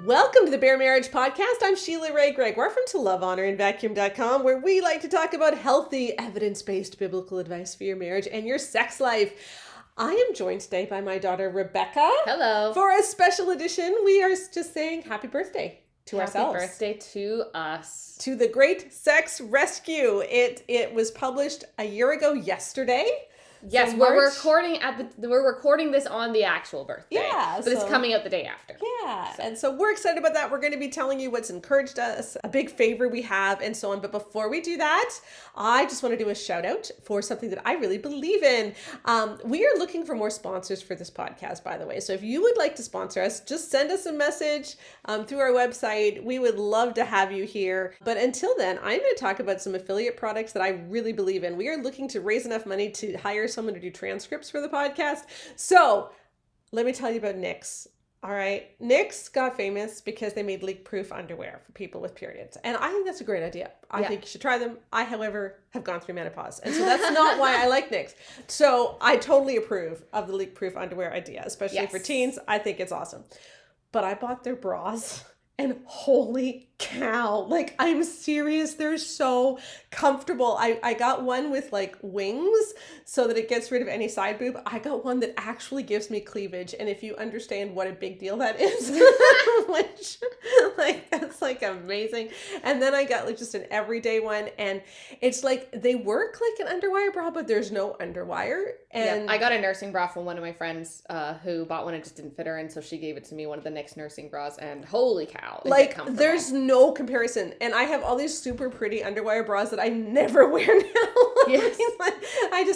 Welcome to the Bare Marriage Podcast. I'm Sheila Ray Gregoire from ToLoveHonorAndVacuum.com, where we like to talk about healthy, evidence-based biblical advice for your marriage and your sex life. I am joined today by my daughter, Rebecca. Hello. For a special edition, we are just saying happy birthday to ourselves. Happy birthday to us. To the Great Sex Rescue. It was published a year ago yesterday. Yes, So we're recording this on the actual birthday. Yeah, but it's coming out the day after. Yeah, and so we're excited about that. We're going to be telling you what's encouraged us, a big favor we have, and so on. But before we do that, I just want to do a shout out for something that I really believe in. We are looking for more sponsors for this podcast, by the way. So if you would like to sponsor us, just send us a message through our website. We would love to have you here. But until then, I'm going to talk about some affiliate products that I really believe in. We are looking to raise enough money to hire someone to do transcripts for the podcast. So let me tell you about Knix. All right. Knix got famous because they made leak-proof underwear for people with periods. And I think that's a great idea. I think you should try them. I, however, have gone through menopause. And so that's not why I like Knix. So I totally approve of the leak-proof underwear idea, especially for teens. I think it's awesome. But I bought their bras and holy cow, like I'm serious, they're so comfortable. I got one with like wings so that it gets rid of any side boob. I got one that actually gives me cleavage, and if you understand what a big deal that is, which like that's like amazing. And then I got like just an everyday one, and it's like they work like an underwire bra, but there's no underwire. And I got a nursing bra from one of my friends who bought one and just didn't fit her, and so she gave it to me, one of the Knix nursing bras, and holy cow, like there's no comparison. And I have all these super pretty underwire bras that I never wear now. Yes.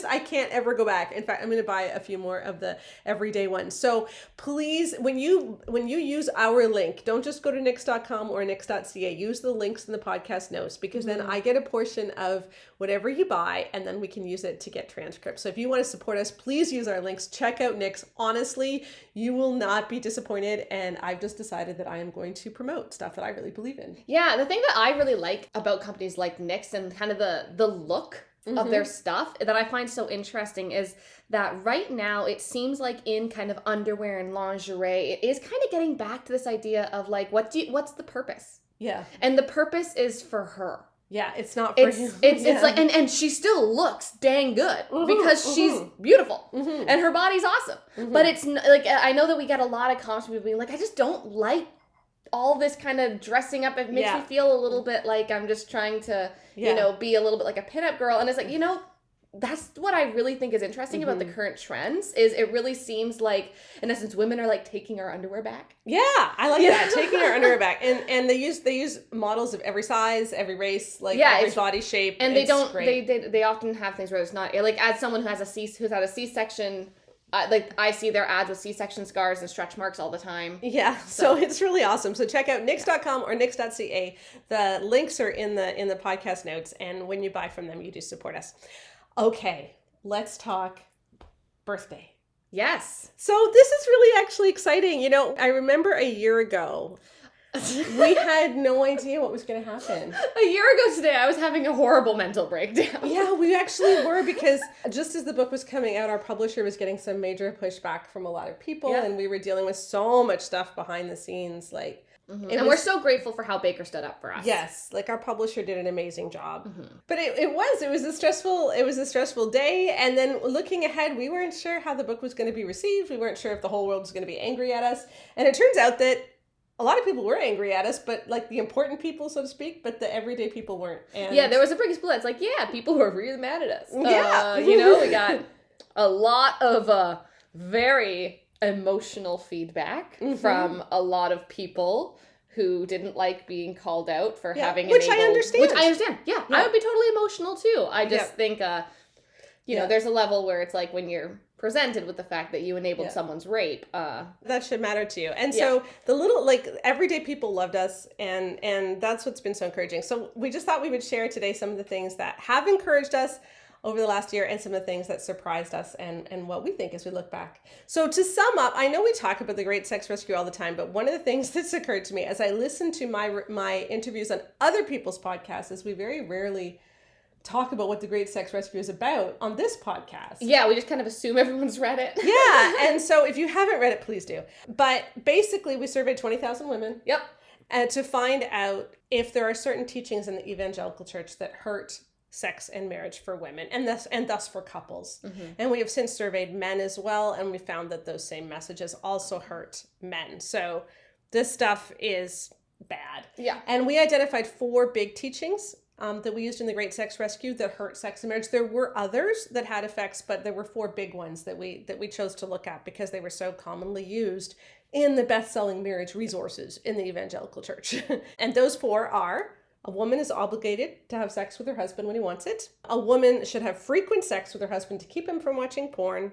I can't ever go back. In fact, I'm going to buy a few more of the everyday ones. So please, when you use our link, don't just go to Knix.com or Knix.ca. Use the links in the podcast notes, because then I get a portion of whatever you buy, and then we can use it to get transcripts. So if you want to support us, please use our links. Check out Knix. Honestly, you will not be disappointed. And I've just decided that I am going to promote stuff that I really believe in. Yeah, the thing that I really like about companies like Knix and kind of the look of their stuff that I find so interesting is that right now it seems like in kind of underwear and lingerie, it is kind of getting back to this idea of like, what's the purpose? Yeah. And the purpose is for her. Yeah, it's not for him. It's like, and she still looks dang good because she's beautiful and her body's awesome. But it's like, I know that we get a lot of comments from people being like, I just don't like all this kind of dressing up. It makes me feel a little bit like I'm just trying to, you know, be a little bit like a pinup girl. And it's like, you know, that's what I really think is interesting about the current trends is it really seems like, in essence, women are like taking our underwear back. Yeah, I like that. Taking our underwear back. And they use models of every size, every race, like every body shape. And they often have things where it's not, like as someone who's had a C-section, like I see their ads with C-section scars and stretch marks all the time. Yeah, so it's really awesome. So check out Knix.com or Knix.ca. The links are in the podcast notes, and when you buy from them, you do support us. Okay, let's talk birthday. Yes. So this is really actually exciting. You know, I remember a year ago, we had no idea what was going to happen. A year ago today, I was having a horrible mental breakdown. Yeah, we actually were, because just as the book was coming out, our publisher was getting some major pushback from a lot of people, and we were dealing with so much stuff behind the scenes, like. And we're so grateful for how Baker stood up for us. Yes, like our publisher did an amazing job. But it was a stressful day. And then looking ahead, we weren't sure how the book was going to be received. We weren't sure if the whole world was going to be angry at us. And it turns out that a lot of people were angry at us, but like the important people, so to speak, but the everyday people weren't. And yeah, there was a big split. It's like, people were really mad at us. Yeah. You know, we got a lot of very emotional feedback from a lot of people who didn't like being called out for having which I understand. Yeah, I would be totally emotional too. I just think you know, there's a level where it's like when you're presented with the fact that you enabled someone's rape, that should matter to you. And so the little, like, everyday people loved us, and that's what's been so encouraging. So we just thought we would share today some of the things that have encouraged us over the last year, and some of the things that surprised us, and what we think as we look back. So to sum up, I know we talk about the Great Sex Rescue all the time, but one of the things that's occurred to me as I listen to my interviews on other people's podcasts is we very rarely talk about what the Great Sex Rescue is about on this podcast. Yeah, we just kind of assume everyone's read it. Yeah, and so if you haven't read it, please do. But basically, we surveyed 20,000 women. Yep. To find out if there are certain teachings in the evangelical church that hurt sex and marriage for women, and thus for couples. And we have since surveyed men as well, and we found that those same messages also hurt men. So this stuff is bad. Yeah. And we identified 4 big teachings that we used in the Great Sex Rescue that hurt sex and marriage. There were others that had effects, but there were 4 big ones that we chose to look at because they were so commonly used in the best-selling marriage resources in the evangelical church. And those 4 are: a woman is obligated to have sex with her husband when he wants it. A woman should have frequent sex with her husband to keep him from watching porn.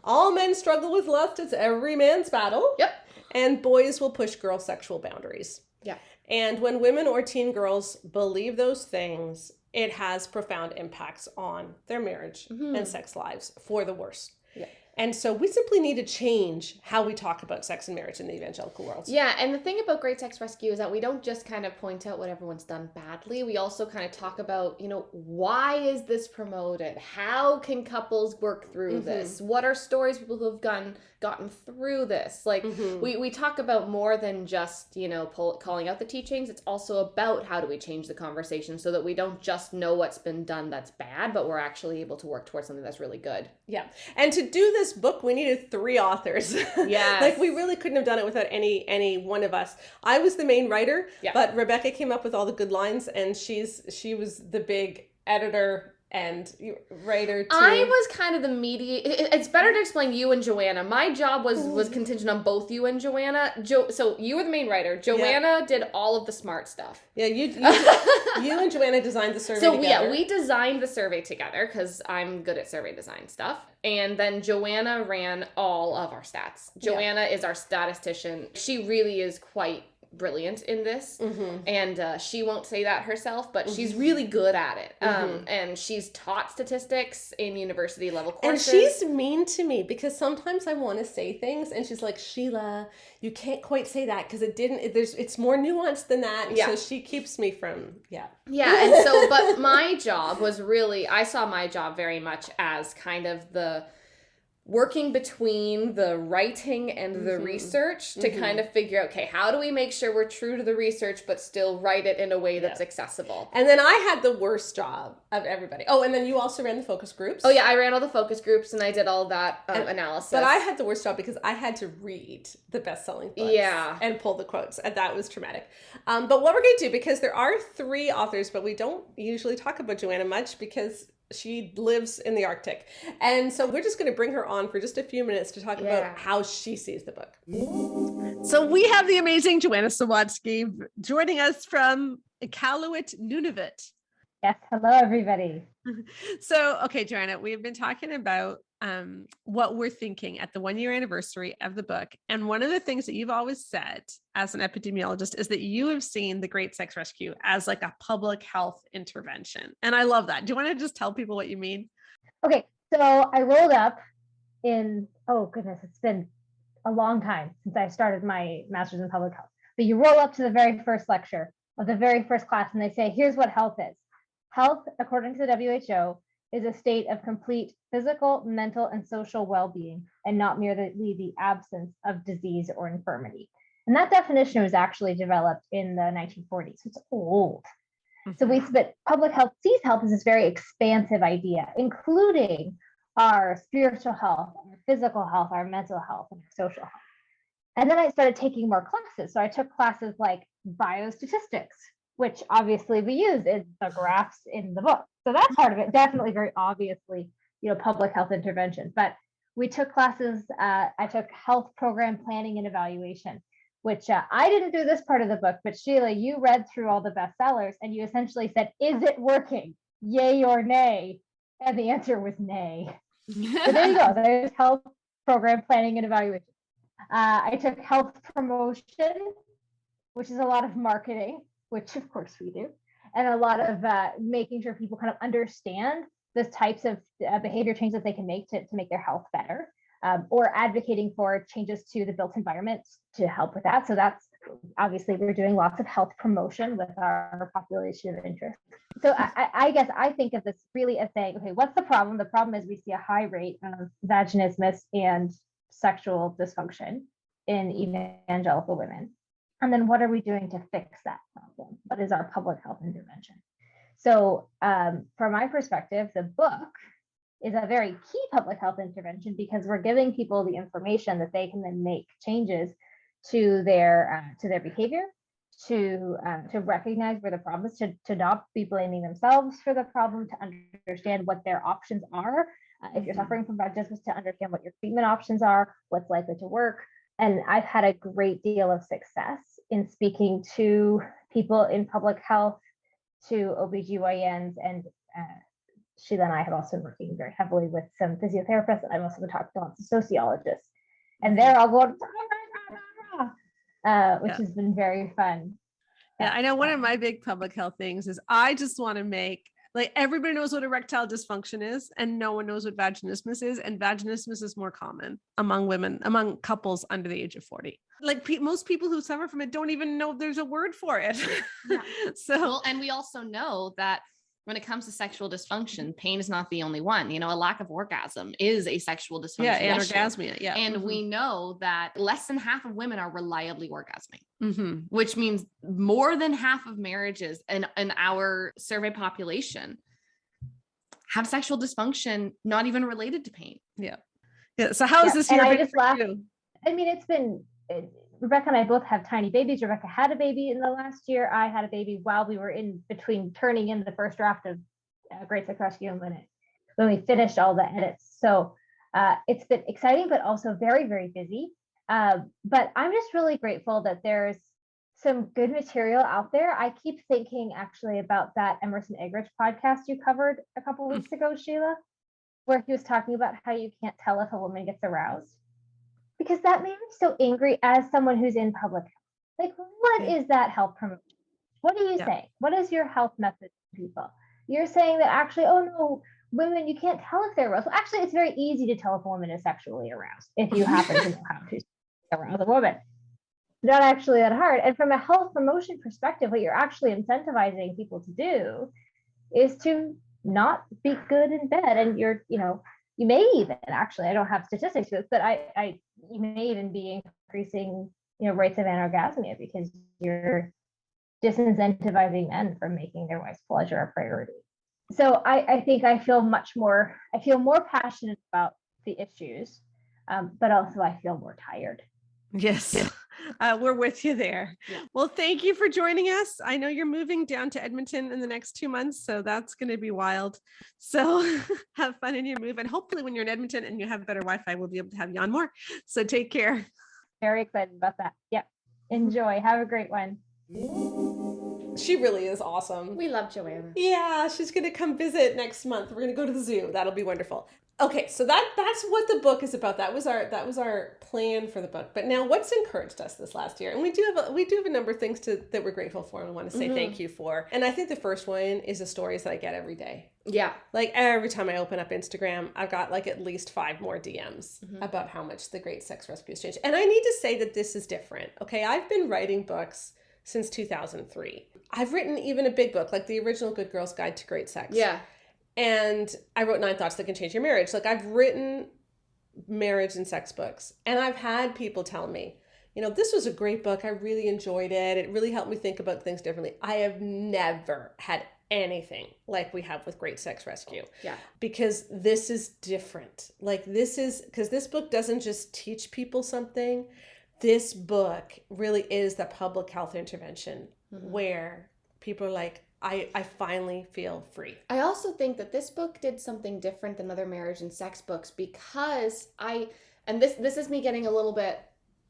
All men struggle with lust. It's every man's battle. Yep. And boys will push girl sexual boundaries. Yeah. And when women or teen girls believe those things, it has profound impacts on their marriage and sex lives for the worse. Yeah. And so we simply need to change how we talk about sex and marriage in the evangelical world. Yeah, and the thing about Great Sex Rescue is that we don't just kind of point out what everyone's done badly. We also kind of talk about, why is this promoted? How can couples work through this? What are stories people who have gotten through this? Like, we talk about more than just, calling out the teachings. It's also about how do we change the conversation so that we don't just know what's been done that's bad, but we're actually able to work towards something that's really good. Yeah. And to do this book, we needed 3 authors. Yes. Like, we really couldn't have done it without any one of us. I was the main writer, but Rebecca came up with all the good lines, and she was the big editor and writer too. I was kind of the it's better to explain you and Joanna. My job was contingent on both you and Joanna. So you were the main writer. Joanna did all of the smart stuff. Yeah, you and Joanna designed the survey together. Yeah, we designed the survey together because I'm good at survey design stuff. And then Joanna ran all of our stats. Joanna is our statistician. She really is quite brilliant in this, and she won't say that herself, but she's really good at it. And she's taught statistics in university level courses. And she's mean to me because sometimes I want to say things, and she's like, "Sheila, you can't quite say that because it's more nuanced than that." And so she keeps me from and so but my job was really, I saw my job very much as kind of the working between the writing and the research to kind of figure out, okay, how do we make sure we're true to the research but still write it in a way that's accessible? And then I had the worst job of everybody. Oh, and then you also ran the focus groups. Oh yeah, I ran all the focus groups and I did all that analysis. But I had the worst job because I had to read the best-selling books and pull the quotes, and that was traumatic. But what we're going to do, because there are 3 authors, but we don't usually talk about Joanna much because she lives in the Arctic. And so we're just going to bring her on for just a few minutes to talk about how she sees the book. So we have the amazing Joanna Sawatsky joining us from Iqaluit, Nunavut. Yes. Hello, everybody. So, okay, Joanna, we've been talking about what we're thinking at the 1-year anniversary of the book. And one of the things that you've always said as an epidemiologist is that you have seen the Great Sex Rescue as like a public health intervention. And I love that. Do you want to just tell people what you mean? Okay. So I rolled up in, oh goodness, it's been a long time since I started my master's in public health. But you roll up to the very first lecture of the very first class and they say, here's what health is. Health, according to the WHO, is a state of complete physical, mental, and social well-being, and not merely the absence of disease or infirmity. And that definition was actually developed in the 1940s. So it's old. But public health sees health as this very expansive idea, including our spiritual health, our physical health, our mental health, and our social health. And then I started taking more classes. So I took classes like biostatistics, which obviously we use in the graphs in the book. So that's part of it, definitely very obviously, public health intervention. But we took classes, I took health program planning and evaluation, which I didn't do this part of the book, but Sheila, you read through all the bestsellers and you essentially said, is it working? Yay or nay? And the answer was nay. So there you go, there's health program planning and evaluation. I took health promotion, which is a lot of marketing, which of course we do, and a lot of making sure people kind of understand the types of behavior changes they can make to make their health better, or advocating for changes to the built environment to help with that. So that's obviously we're doing lots of health promotion with our population of interest. So I guess I think of this really as saying, okay, what's the problem? The problem is we see a high rate of vaginismus and sexual dysfunction in evangelical women. And then what are we doing to fix that problem? What is our public health intervention? So from my perspective, the book is a very key public health intervention because we're giving people the information that they can then make changes to their behavior, to recognize where the problem is, to not be blaming themselves for the problem, to understand what their options are. If you're suffering from vaginismus, to understand what your treatment options are, what's likely to work. And I've had a great deal of success in speaking to people in public health, to OBGYNs, and Sheila and I have also been working very heavily with some physiotherapists. I've also been talking to lots of sociologists, and they're all going, which has been very fun. Yeah, I know one of my big public health things is I just want to make, like, everybody knows what erectile dysfunction is and no one knows what vaginismus is. And vaginismus is more common among women, among couples under the age of 40. Like most people who suffer from it don't even know there's a word for it. Yeah. So, well, and we also know that when it comes to sexual dysfunction, pain is not the only one. You know, a lack of orgasm is a sexual dysfunction. Yeah, anorgasmia. Yeah. And we know that less than half of women are reliably orgasming, which means more than half of marriages in our survey population have sexual dysfunction, not even related to pain. Yeah. Yeah. So how is this year? I just laughed. I mean, Rebecca and I both have tiny babies. Rebecca had a baby in the last year. I had a baby while we were in between turning in the first draft of Great Sex Rescue and when we finished all the edits. So it's been exciting, but also very, very busy. But I'm just really grateful that there's some good material out there. I keep thinking actually about that Emerson Eggerichs podcast you covered a couple weeks ago, Sheila, where he was talking about how you can't tell if a woman gets aroused. Because that made me so angry as someone who's in public health. Like, what is that health promotion? What are you saying? What is your health message to people? You're saying that actually, oh no, women, you can't tell if they're aroused. Well, actually, it's very easy to tell if a woman is sexually aroused if you happen to know how to arouse a woman. Not actually that hard. And from a health promotion perspective, what you're actually incentivizing people to do is to not be good in bed. And you may even actually, I don't have statistics for this, but you may even be increasing, rates of anorgasmia because you're disincentivizing men from making their wife's pleasure a priority. So I think I feel more passionate about the issues, but also I feel more tired. Yes, we're with you there. Yeah. Well, thank you for joining us. I know you're moving down to Edmonton in the next 2 months, so that's going to be wild. So have fun in your move. And hopefully when you're in Edmonton and you have better Wi-Fi, we'll be able to have you on more. So take care. Very excited about that. Yep. Enjoy. Have a great one. She really is awesome. We love Joanna. Yeah, she's going to come visit next month. We're going to go to the zoo. That'll be wonderful. Okay, so that's what the book is about. That was our plan for the book. But now, what's encouraged us this last year? And we do have a number of things that we're grateful for and we want to say thank you for. And I think the first one is the stories that I get every day. Yeah. Like every time I open up Instagram, I've got like at least 5 more DMs about how much the Great Sex Rescue has changed. And I need to say that this is different. Okay, I've been writing books since 2003. I've written even a big book, like the original Good Girl's Guide to Great Sex. Yeah. And I wrote 9 Thoughts That Can Change Your Marriage. Like, I've written marriage and sex books, and I've had people tell me, this was a great book. I really enjoyed it. It really helped me think about things differently. I have never had anything like we have with Great Sex Rescue. Yeah. Because this is different. Like, because this book doesn't just teach people something. This book really is the public health intervention where people are like, I finally feel free. I also think that this book did something different than other marriage and sex books because this is me getting a little bit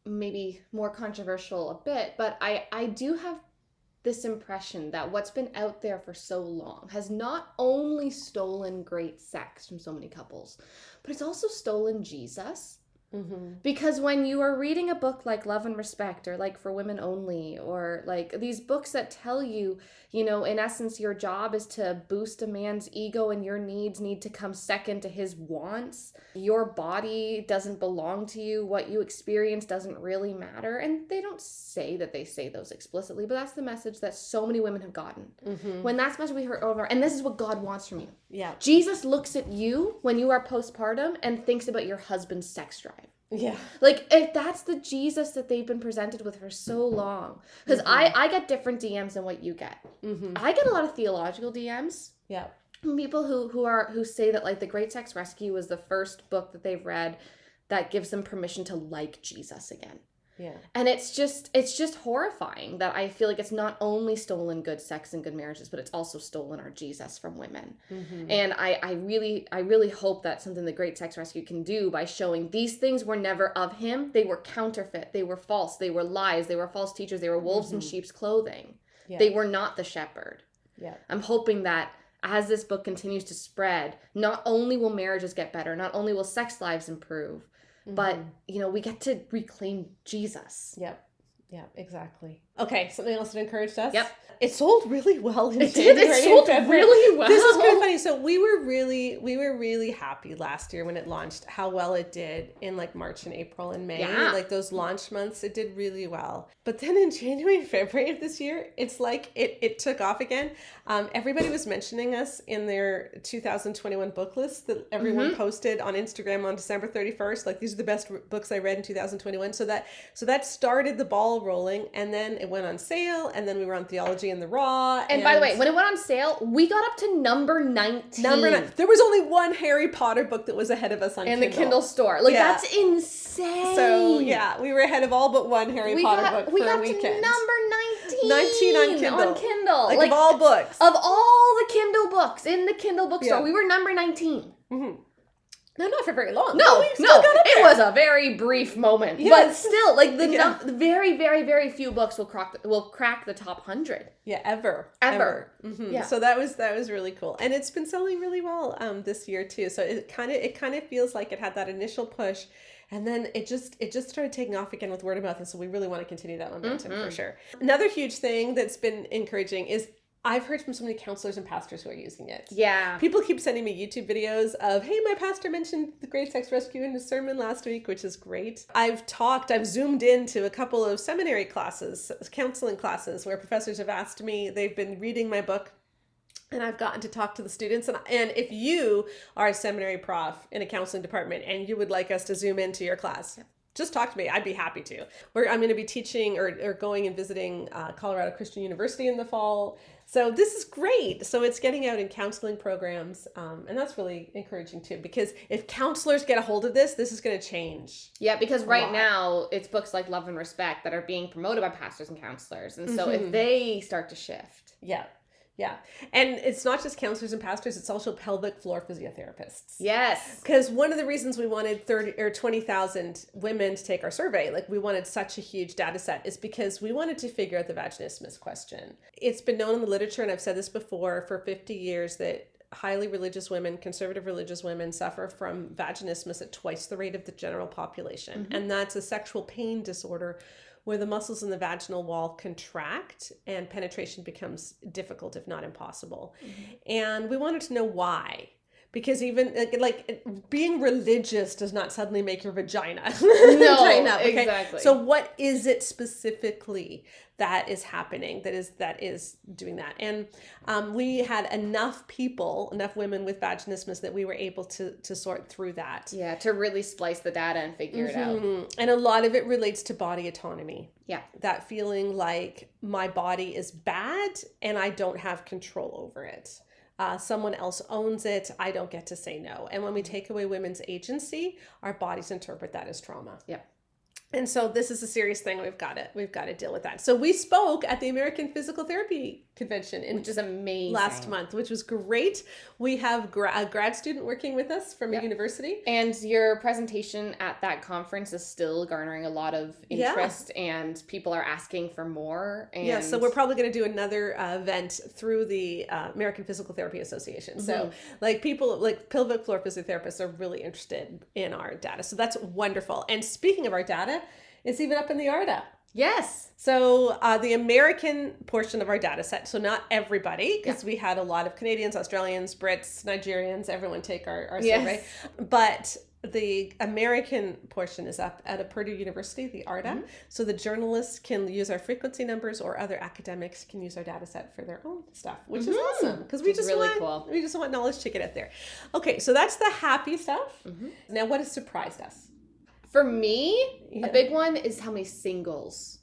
maybe more controversial a bit, but I do have this impression that what's been out there for so long has not only stolen great sex from so many couples, but it's also stolen Jesus. Because when you are reading a book like Love and Respect or like For Women Only or like these books that tell you, you know, in essence, your job is to boost a man's ego and your needs need to come second to his wants. Your body doesn't belong to you. What you experience doesn't really matter. And they don't say that they say those explicitly, but that's the message that so many women have gotten. When that's the message we heard over, and this is what God wants from you. Yeah. Jesus looks at you when you are postpartum and thinks about your husband's sex drive. Yeah. Like, if that's the Jesus that they've been presented with for so long. Because I get different DMs than what you get. I get a lot of theological DMs. Yeah. People who say that, like, The Great Sex Rescue was the first book that they've read that gives them permission to like Jesus again. Yeah. And it's just horrifying that I feel like it's not only stolen good sex and good marriages, but it's also stolen our Jesus from women. And I really hope that's something the Great Sex Rescue can do by showing these things were never of him. They were counterfeit. They were false. They were lies. They were false teachers. They were wolves in sheep's clothing. Yeah. They were not the shepherd. Yeah. I'm hoping that as this book continues to spread, not only will marriages get better, not only will sex lives improve, but, you know, we get to reclaim Jesus. Yep. Yeah, exactly. Okay, something else that encouraged us? Yep. It sold really well in It January did. It sold and February. really well. This is kind of funny. So we were really happy last year when it launched, how well it did in like March and April and May. Yeah. Like those launch months, it did really well. But then in January and February of this year, it's like it took off again. Everybody was mentioning us in their 2021 book list that everyone posted on Instagram on December 31st. Like, these are the best books I read in 2021. So that started the ball rolling, and then it went on sale, and then we were on Theology in the Raw. And by the way, when it went on sale, we got up to number 19. Number 9. There was only one Harry Potter book that was ahead of us on in Kindle. the Kindle store. Like, Yeah. that's insane. So yeah, we were ahead of all but one Harry Potter book we for got a weekend. to number 19. 19 on Kindle. On Kindle. Like of all books. Of all the Kindle books in the Kindle bookstore, Yeah. we were number 19. No, not for very long. No, we still got up it there. was a very brief moment. Yes. But still, like, Yeah. very, very, very few books will crack the top 100. Yeah, ever. Yeah. So that was really cool, and it's been selling really well this year too. So it kind of feels like it had that initial push, and then it just started taking off again with word of mouth, and so we really want to continue that momentum for sure. Another huge thing that's been encouraging is I've heard from so many counselors and pastors who are using it. Yeah. People keep sending me YouTube videos of, hey, my pastor mentioned the Great Sex Rescue in his sermon last week, which is great. I've zoomed into a couple of seminary classes, counseling classes, where professors have asked me, they've been reading my book, and I've gotten to talk to the students. And if you are a seminary prof in a counseling department and you would like us to zoom into your class, just talk to me. I'd be happy to. I'm going to be teaching or going and visiting Colorado Christian University in the fall. So this is great. So it's getting out in counseling programs. And that's really encouraging too, because if counselors get a hold of this is going to change. Yeah, because right now it's books like Love and Respect that are being promoted by pastors and counselors. And so if they start to shift. Yeah. Yeah. And it's not just counselors and pastors, it's also pelvic floor physiotherapists. Yes. Because one of the reasons we wanted 30 or 20,000 women to take our survey, like we wanted such a huge data set, is because we wanted to figure out the vaginismus question. It's been known in the literature, and I've said this before, for 50 years, that highly religious women, conservative religious women, suffer from vaginismus at twice the rate of the general population. And that's a sexual pain disorder where the muscles in the vaginal wall contract and penetration becomes difficult, if not impossible. And we wanted to know why. Because even like being religious does not suddenly make your vagina. No, tighten up, okay? exactly. So what is it specifically that is happening that is doing that? And we had enough women with vaginismus that we were able to sort through that. Yeah, to really splice the data and figure it out. And a lot of it relates to body autonomy. Yeah. That feeling like my body is bad and I don't have control over it. Someone else owns it. I don't get to say no. And when we take away women's agency, our bodies interpret that as trauma. Yeah. And so this is a serious thing. We've got to deal with that. So we spoke at the American Physical Therapy convention in which is amazing. last month, which was great. We have a grad student working with us from a university. And your presentation at that conference is still garnering a lot of interest, and people are asking for more. And So we're probably going to do another event through the American Physical Therapy Association. So like people like pelvic floor physiotherapists are really interested in our data. So that's wonderful. And speaking of our data, it's even up in the ARDA. Yes. So the American portion of our data set, so not everybody, because we had a lot of Canadians, Australians, Brits, Nigerians, everyone take our survey. But the American portion is up at a Purdue University, the ARDA. So the journalists can use our frequency numbers, or other academics can use our data set for their own stuff, which is awesome, because we just want knowledge to get out there. Okay, so that's the happy stuff. Now, what has surprised us? For me, a big one is how many singles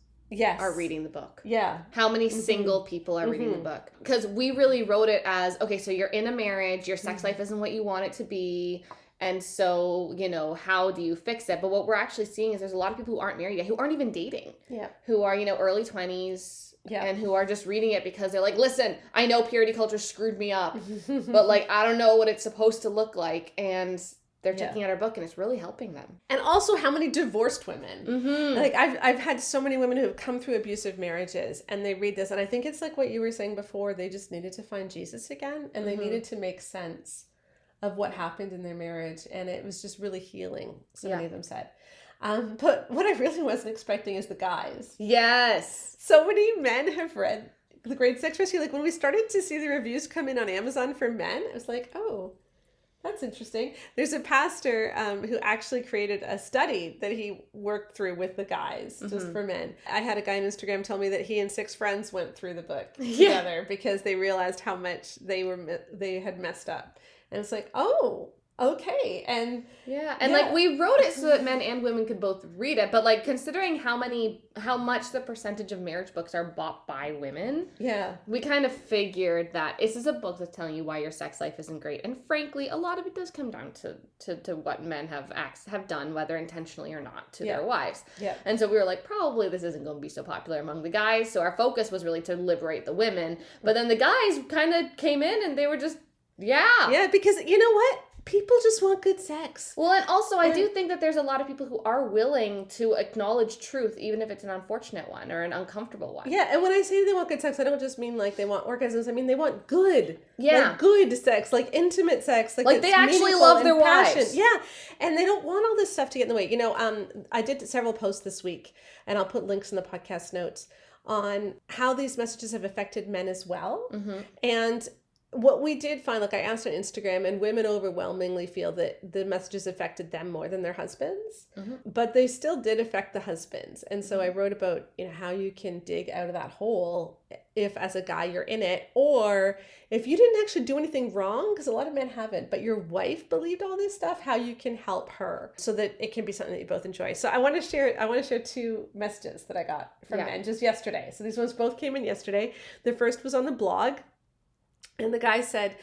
are reading the book. Yeah. How many single people are reading the book. Because we really wrote it as, okay, so you're in a marriage, your sex life isn't what you want it to be, and so, you know, how do you fix it? But what we're actually seeing is there's a lot of people who aren't married yet, who aren't even dating. Yeah. Who are, you know, early 20s. Yeah. And who are just reading it because they're like, listen, I know purity culture screwed me up, but like, I don't know what it's supposed to look like. And they're checking out our book, and it's really helping them. And also, how many divorced women? Like I've had so many women who have come through abusive marriages, and they read this, and I think it's like what you were saying before. They just needed to find Jesus again, and they needed to make sense of what happened in their marriage, and it was just really healing. So many of them said. But what I really wasn't expecting is the guys. Yes. So many men have read The Great Sex Rescue. Like when we started to see the reviews come in on Amazon for men, I was like, oh, that's interesting. There's a pastor who actually created a study that he worked through with the guys, just for men. I had a guy on Instagram tell me that he and 6 friends went through the book together because they realized how much they had messed up. And it's like, oh, okay. And like we wrote it so that men and women could both read it, but like considering how much the percentage of marriage books are bought by women, we kind of figured that this is a book that's telling you why your sex life isn't great. And frankly, a lot of it does come down to what men have done, whether intentionally or not, to their wives. And so we were like, probably this isn't going to be so popular among the guys, so our focus was really to liberate the women. But then the guys kind of came in and they were just because you know what? People just want good sex. Well, and also I do think that there's a lot of people who are willing to acknowledge truth, even if it's an unfortunate one or an uncomfortable one. Yeah, and when I say they want good sex, I don't just mean like they want orgasms. I mean they want good. Like good sex, like intimate sex. Like they actually love their wives. Yeah, and they don't want all this stuff to get in the way. You know, I did several posts this week, and I'll put links in the podcast notes on how these messages have affected men as well. And what we did find, like I asked on Instagram, and women overwhelmingly feel that the messages affected them more than their husbands, but they still did affect the husbands. And so I wrote about, you know, how you can dig out of that hole if as a guy you're in it, or if you didn't actually do anything wrong, because a lot of men haven't, but your wife believed all this stuff, how you can help her so that it can be something that you both enjoy. So I want to share 2 messages that I got from men just yesterday. So these ones both came in yesterday. The first was on the blog. And the guy said,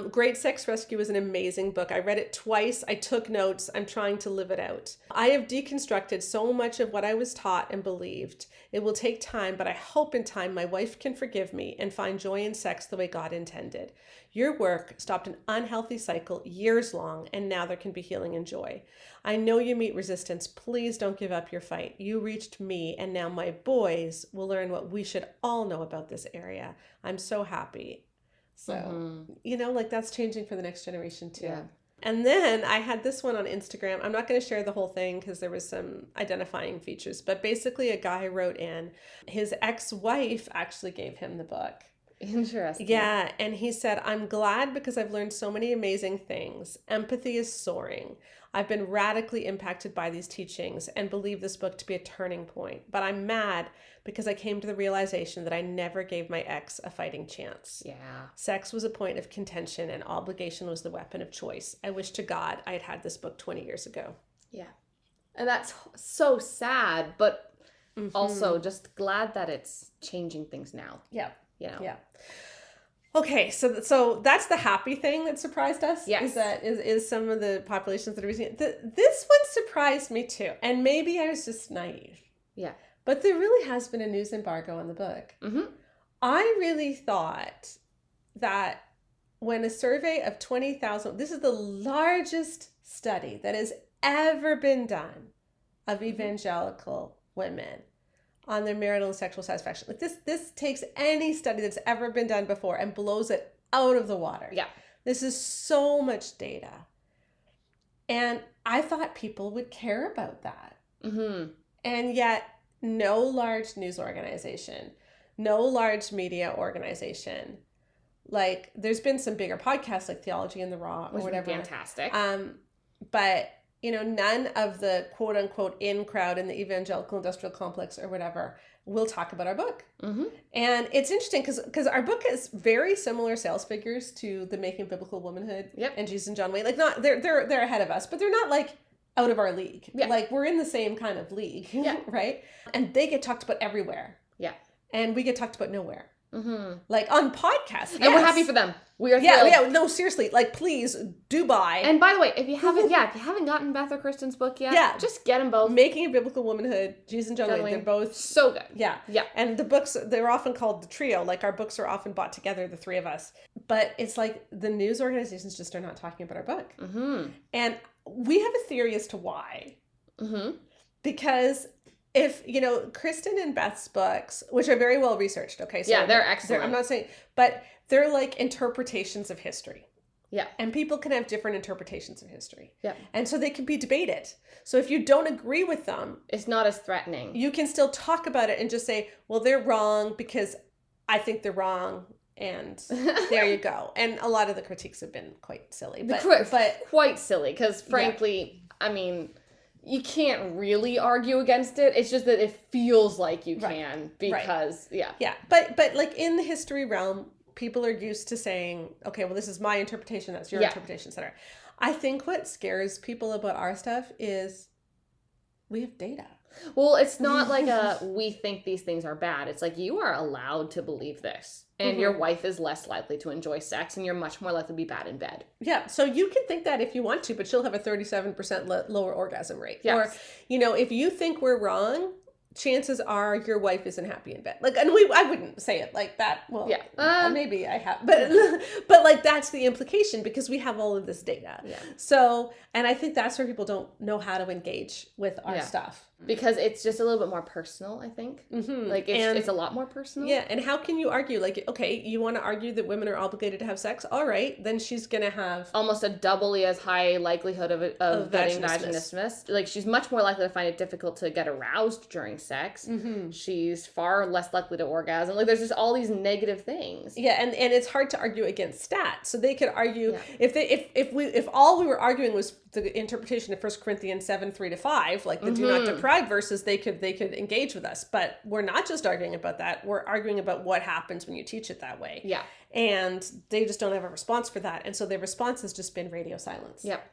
Great Sex Rescue is an amazing book. I read it twice. I took notes. I'm trying to live it out. I have deconstructed so much of what I was taught and believed. It will take time, but I hope in time my wife can forgive me and find joy in sex the way God intended. Your work stopped an unhealthy cycle years long, and now there can be healing and joy. I know you meet resistance. Please don't give up your fight. You reached me, and now my boys will learn what we should all know about this area. I'm so happy. So, you know, like that's changing for the next generation too. Yeah. And then I had this one on Instagram. I'm not going to share the whole thing because there was some identifying features, but basically a guy wrote in, his ex-wife actually gave him the book. Interesting. Yeah. And he said, I'm glad because I've learned so many amazing things. Empathy is soaring. I've been radically impacted by these teachings and believe this book to be a turning point. But I'm mad because I came to the realization that I never gave my ex a fighting chance. Yeah. Sex was a point of contention and obligation was the weapon of choice. I wish to God I had this book 20 years ago. Yeah. And that's so sad, but also just glad that it's changing things now. Yeah. You know? Yeah. Okay, so that's the happy thing that surprised us. Yes, is some of the populations that are using it. This one surprised me too, and maybe I was just naive. Yeah, but there really has been a news embargo on the book. I really thought that when a survey of 20,000, this is the largest study that has ever been done of evangelical women on their marital and sexual satisfaction. Like this takes any study that's ever been done before and blows it out of the water. Yeah. This is so much data. And I thought people would care about that. Mm-hmm. And yet no large news organization, no large media organization, like there's been some bigger podcasts like Theology in the Raw or whatever. Fantastic. But none of the quote unquote in crowd in the evangelical industrial complex or whatever will talk about our book. Mm-hmm. And it's interesting because our book has very similar sales figures to the Making Biblical Womanhood and Jesus and John Wayne. Like not they're ahead of us, but they're not like out of our league. Yeah. Like we're in the same kind of league. Yeah. Right. And they get talked about everywhere. Yeah. And we get talked about nowhere. Mm-hmm. Like on podcasts. And we're happy for them. We are thrilled. Yeah, no, seriously. Like, please do buy. And by the way, if you haven't gotten Beth or Kristen's book yet, just get them both. Making a Biblical Womanhood, Jesus and John Wayne, they're both so good. Yeah. And the books, they're often called the trio. Like our books are often bought together, the three of us. But it's like the news organizations just are not talking about our book. Mm-hmm. And we have a theory as to why. Mm-hmm. Because if, Kristen and Beth's books, which are very well researched, okay? So they're excellent. I'm not saying, but they're like interpretations of history. Yeah. And people can have different interpretations of history. Yeah. And so they can be debated. So if you don't agree with them, it's not as threatening. You can still talk about it and just say, well, they're wrong because I think they're wrong. And there you go. And a lot of the critiques have been quite silly. But quite silly because frankly, I mean, you can't really argue against it. It's just that it feels like you can because, Yeah. But like in the history realm, people are used to saying, okay, well, this is my interpretation. That's your interpretation, et cetera. I think what scares people about our stuff is we have data. Well, it's not like we think these things are bad. It's like you are allowed to believe this. And your wife is less likely to enjoy sex and you're much more likely to be bad in bed. Yeah. So you can think that if you want to, but she'll have a 37% lower orgasm rate. Yes. Or, if you think we're wrong, chances are your wife isn't happy in bed. Like, and I wouldn't say it like that. Well, maybe I have, but like that's the implication because we have all of this data. Yeah. So, and I think that's where people don't know how to engage with our stuff. Because it's just a little bit more personal, I think. Mm-hmm. Like, it's a lot more personal. Yeah, and how can you argue? Like, okay, you want to argue that women are obligated to have sex? All right, then she's going to have... almost a doubly as high likelihood of getting vaginismus. Like, she's much more likely to find it difficult to get aroused during sex. Mm-hmm. She's far less likely to orgasm. Like, there's just all these negative things. Yeah, and it's hard to argue against stats. So they could argue... If all we were arguing was the interpretation of 1 Corinthians 7:3-5, like the do not deprive verses, they could engage with us. But we're not just arguing about that. We're arguing about what happens when you teach it that way. Yeah. And they just don't have a response for that. And so their response has just been radio silence. Yep.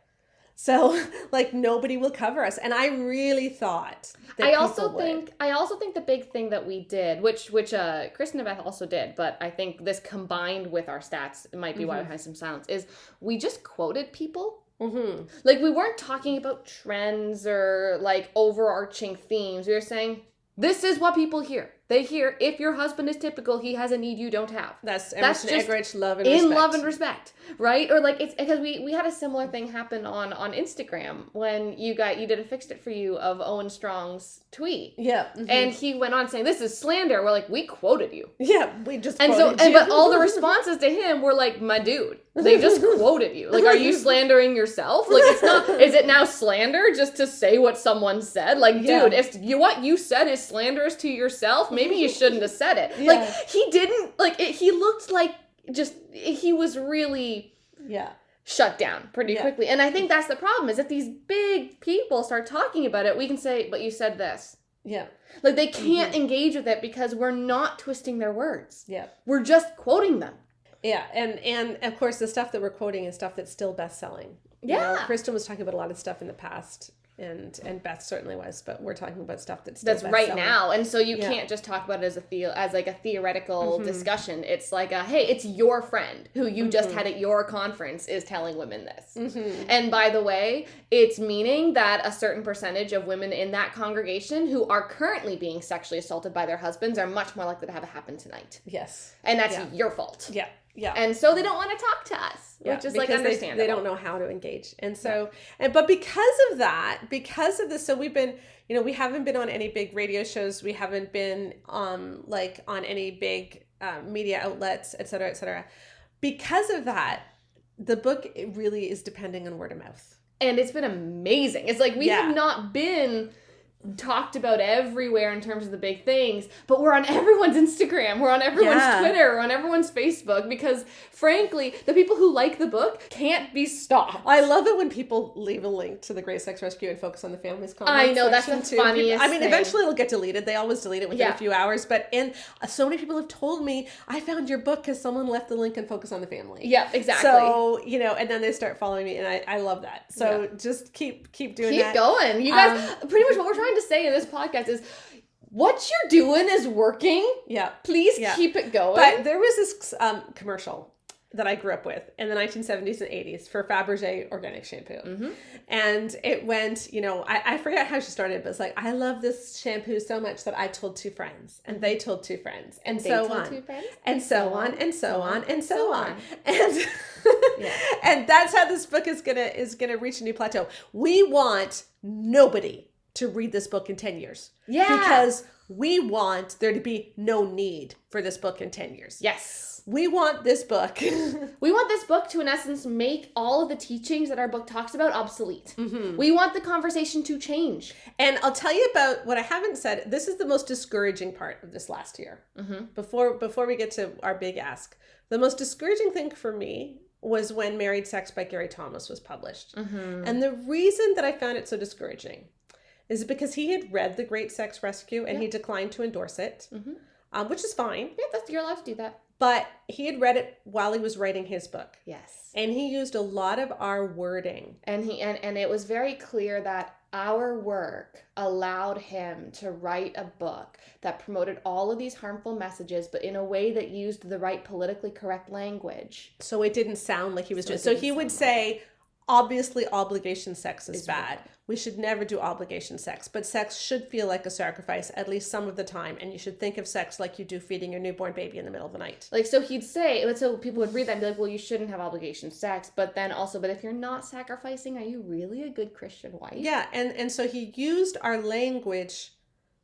So like nobody will cover us. And I really thought that I also think the big thing that we did, which Kristen and Beth also did, but I think this combined with our stats might be why we had some silence, is we just quoted people. Mm-hmm. Like, we weren't talking about trends or, like, overarching themes. We were saying, this is what people hear. They hear, if your husband is typical, he has a need you don't have. That's Emerson Eggerich's love and respect. In love and respect, right? Or, like, it's because we had a similar thing happen on Instagram when you did a Fixed It For You of Owen Strong's tweet. Yeah. Mm-hmm. And he went on saying, this is slander. We're like, we quoted you. Yeah, we just quoted you. But all the responses to him were like, my dude, they just quoted you. Like, are you slandering yourself? Like, it's not, is it now slander just to say what someone said? Like, dude, if what you said is slanderous to yourself, maybe you shouldn't have said it. Yeah. Like, he didn't, like, he looked like he was really shut down pretty quickly. And I think that's the problem, is that these big people start talking about it, we can say, but you said this. Yeah. Like, they can't engage with it because we're not twisting their words. Yeah. We're just quoting them. Yeah. And of course, the stuff that we're quoting is stuff that's still best-selling. Yeah. Kristen was talking about a lot of stuff in the past and Beth certainly was, but we're talking about stuff that's right now, and so you Yeah. can't just talk about it as like a theoretical discussion. It's like hey, it's your friend who you just had at your conference is telling women this, and by the way, it's meaning that a certain percentage of women in that congregation who are currently being sexually assaulted by their husbands are much more likely to have it happen tonight. Yes, and that's your fault. Yeah. Yeah. And so they don't want to talk to us, which is like understandable. They don't know how to engage. And so, but because of this, so we've been, we haven't been on any big radio shows. We haven't been like on any big media outlets, et cetera, et cetera. Because of that, the book really is depending on word of mouth. And it's been amazing. It's like we have not been talked about everywhere in terms of the big things, but we're on everyone's Instagram, we're on everyone's Twitter, we're on everyone's Facebook, because frankly, the people who like the book can't be stopped. I love it when people leave a link to the Great Sex Rescue and Focus on the Family's comments. I know, that's the funniest thing. Eventually it'll get deleted. They always delete it within a few hours, but so many people have told me, I found your book because someone left the link in Focus on the Family. Yeah, exactly. So, and then they start following me, and I love that. So just keep doing that. Keep going. You guys, pretty much what we're trying to say in this podcast is what you're doing is working. Yeah. Please keep it going. But there was this commercial that I grew up with in the 1970s and 80s for Fabergé organic shampoo. And it went, I forget how she started, but it's like, I love this shampoo so much that I told 2 friends, and they told 2 friends, and so on. 2 friends? And so on, and so on, and so on. And and that's how this book is gonna reach a new plateau. We want nobody to read this book in 10 years. Yeah. Because we want there to be no need for this book in 10 years. Yes. We want this book. We want this book to, in essence, make all of the teachings that our book talks about obsolete. We want the conversation to change. And I'll tell you about what I haven't said. This is the most discouraging part of this last year. Before we get to our big ask. The most discouraging thing for me was when Married Sex by Gary Thomas was published. And the reason that I found it so discouraging is because he had read The Great Sex Rescue and he declined to endorse it, which is fine. Yeah, you're allowed to do that. But he had read it while he was writing his book. Yes. And he used a lot of our wording. And it was very clear that our work allowed him to write a book that promoted all of these harmful messages, but in a way that used the right politically correct language. So it didn't sound like he was doing. So he would say, obviously obligation sex is bad. We should never do obligation sex, but sex should feel like a sacrifice at least some of the time, and you should think of sex like you do feeding your newborn baby in the middle of the night. Like, so he'd say, so people would read that and be like, well, you shouldn't have obligation sex, but then also, but if you're not sacrificing, are you really a good Christian wife? Yeah, and so he used our language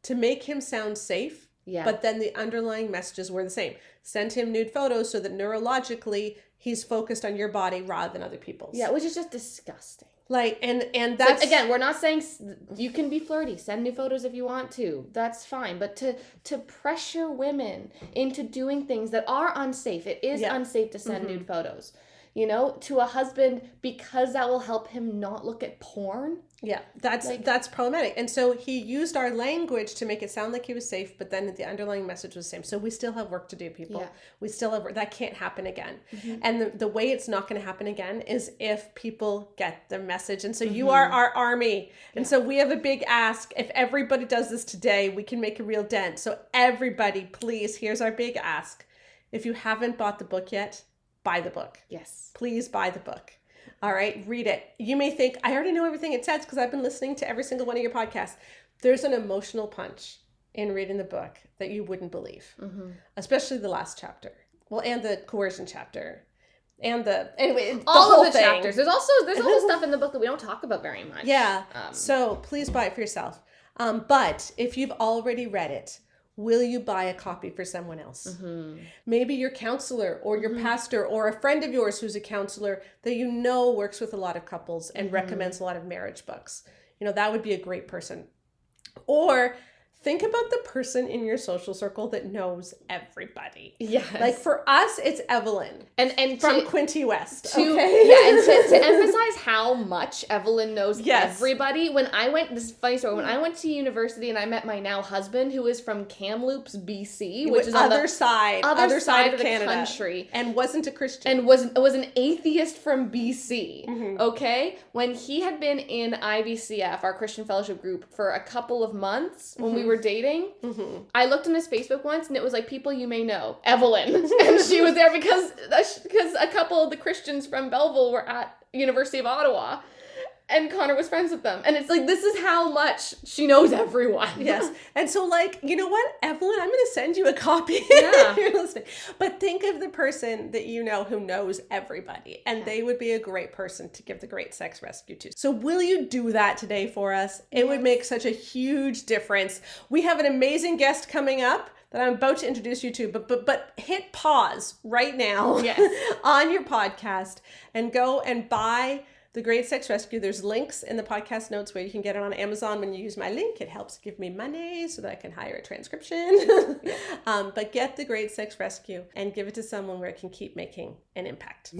to make him sound safe, but then the underlying messages were the same. Send him nude photos so that neurologically he's focused on your body rather than other people's. Yeah, which is just disgusting. Like, and that's... So again, we're not saying you can be flirty, send new photos if you want to, that's fine. But to pressure women into doing things that are unsafe, it is unsafe to send nude photos, to a husband, because that will help him not look at porn. Yeah, that's problematic. And so he used our language to make it sound like he was safe, but then the underlying message was the same. So we still have work to do, people. Yeah. We still have work. That can't happen again. And the way it's not going to happen again is if people get the message. And so you are our army. And so we have a big ask. If everybody does this today, we can make a real dent. So everybody, please, here's our big ask. If you haven't bought the book yet, buy the book. Yes. Please buy the book. All right, read it. You may think, I already know everything it says because I've been listening to every single one of your podcasts. There's an emotional punch in reading the book that you wouldn't believe, especially the last chapter. Well, and the coercion chapter. And all of the chapters. There's also stuff in the book that we don't talk about very much. Yeah. So please buy it for yourself. But if you've already read it, will you buy a copy for someone else? Maybe your counselor or your pastor or a friend of yours who's a counselor that works with a lot of couples and recommends a lot of marriage books. That would be a great person. Or think about the person in your social circle that knows everybody. Yes. Like for us, it's Evelyn. And from Quinty West. Yeah, and to emphasize how much Evelyn knows everybody, when I went, this is a funny story, when I went to university and I met my now husband, who is from Kamloops, BC, which is on the other side of the Canada, country. And wasn't a Christian. And was an atheist from BC, okay? When he had been in IVCF, our Christian Fellowship group, for a couple of months when we were dating, I looked on his Facebook once and it was like, people you may know, Evelyn. And she was there because a couple of the Christians from Belleville were at University of Ottawa. And Connor was friends with them. And it's like, this is how much she knows everyone. Yes. And so, like, you know what, Evelyn, I'm going to send you a copy Yeah. if you're listening. But think of the person that you know who knows everybody. And they would be a great person to give the Great Sex Rescue to. So will you do that today for us? It would make such a huge difference. We have an amazing guest coming up that I'm about to introduce you to, but hit pause right now on your podcast and go and buy The Great Sex Rescue. There's links in the podcast notes where you can get it on Amazon. When you use my link, it helps give me money so that I can hire a transcription. But get The Great Sex Rescue and give it to someone where it can keep making an impact.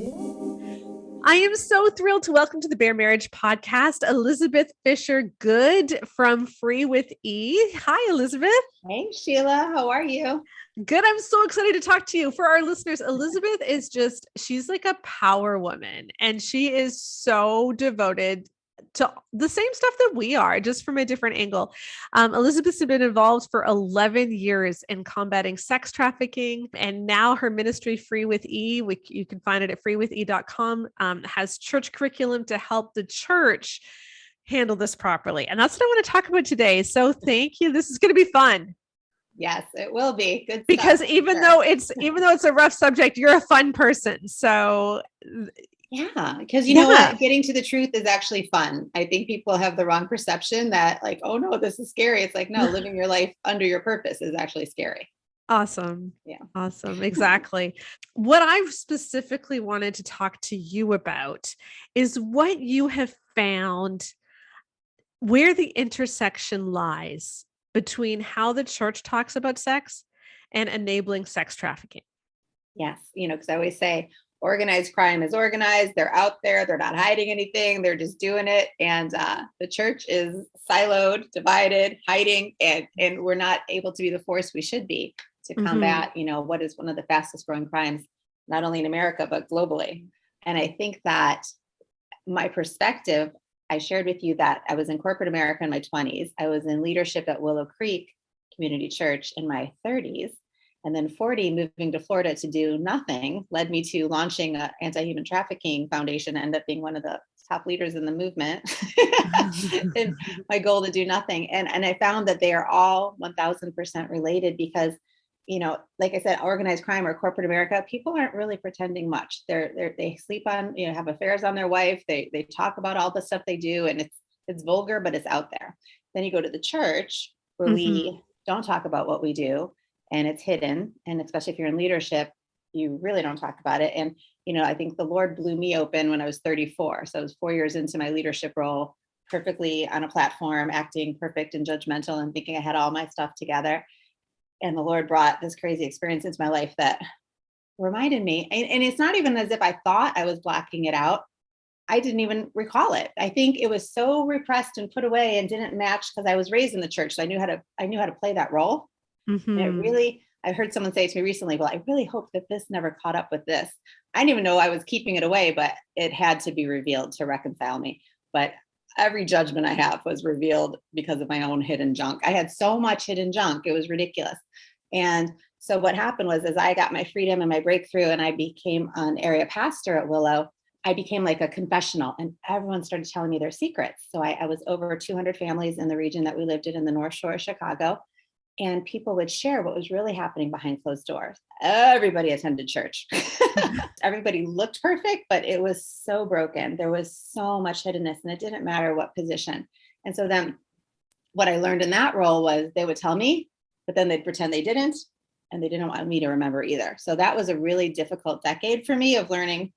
I am so thrilled to welcome to the Bare Marriage Podcast, Elizabeth Fisher Good from Free with E. Hi, Elizabeth. Hey, Sheila. How are you? Good. I'm so excited to talk to you. For our listeners, Elizabeth is she's like a power woman, and she is so devoted to the same stuff that we are, just from a different angle. Elizabeth's been involved for 11 years in combating sex trafficking, and now her ministry, Free with E, which you can find it at freewithe.com, has church curriculum to help the church handle this properly. And that's what I want to talk about today. So thank you. This is going to be fun. Yes, it will be good. Because even though it's a rough subject, you're a fun person. So yeah, because you know what? Getting to the truth is actually fun. I think people have the wrong perception that like, oh no, this is scary. It's like, no, living your life under your purpose is actually scary. Awesome. Yeah. Awesome. Exactly. What I've specifically wanted to talk to you about is what you have found, where the intersection lies between how the church talks about sex and enabling sex trafficking. Yes. Because I always say organized crime is organized. They're out there. They're not hiding anything. They're just doing it. And the church is siloed, divided, hiding, and we're not able to be the force we should be to combat, what is one of the fastest growing crimes, not only in America, but globally. And I think that my perspective, I shared with you that I was in corporate America in my 20s. I was in leadership at Willow Creek Community Church in my 30s. And then 40, moving to Florida to do nothing, led me to launching an anti-human trafficking foundation, ended up being one of the top leaders in the movement. And my goal to do nothing. And I found that they are all 1000% related because, like I said, organized crime or corporate America, people aren't really pretending much. They sleep on, have affairs on their wife. They talk about all the stuff they do, and it's vulgar, but it's out there. Then you go to the church where we don't talk about what we do, and it's hidden. And especially if you're in leadership, you really don't talk about it. And, I think the Lord blew me open when I was 34. So I was 4 years into my leadership role, perfectly on a platform, acting perfect and judgmental and thinking I had all my stuff together. And the Lord brought this crazy experience into my life that reminded me, and it's not even as if I thought I was blocking it out. I didn't even recall it. I think it was so repressed and put away and didn't match because I was raised in the church. So I knew how to play that role. And it really, I heard someone say to me recently, well, I really hope that this never caught up with this. I didn't even know I was keeping it away, but it had to be revealed to reconcile me. But every judgment I have was revealed because of my own hidden junk. I had so much hidden junk. It was ridiculous. And so what happened was, as I got my freedom and my breakthrough and I became an area pastor at Willow, I became like a confessional and everyone started telling me their secrets. So I was over 200 families in the region that we lived in the North Shore of Chicago. And people would share what was really happening behind closed doors. Everybody attended church. Everybody looked perfect, but it was so broken. There was so much hiddenness and it didn't matter what position. And so then what I learned in that role was they would tell me, but then they'd pretend they didn't, and they didn't want me to remember either. So that was a really difficult decade for me of learning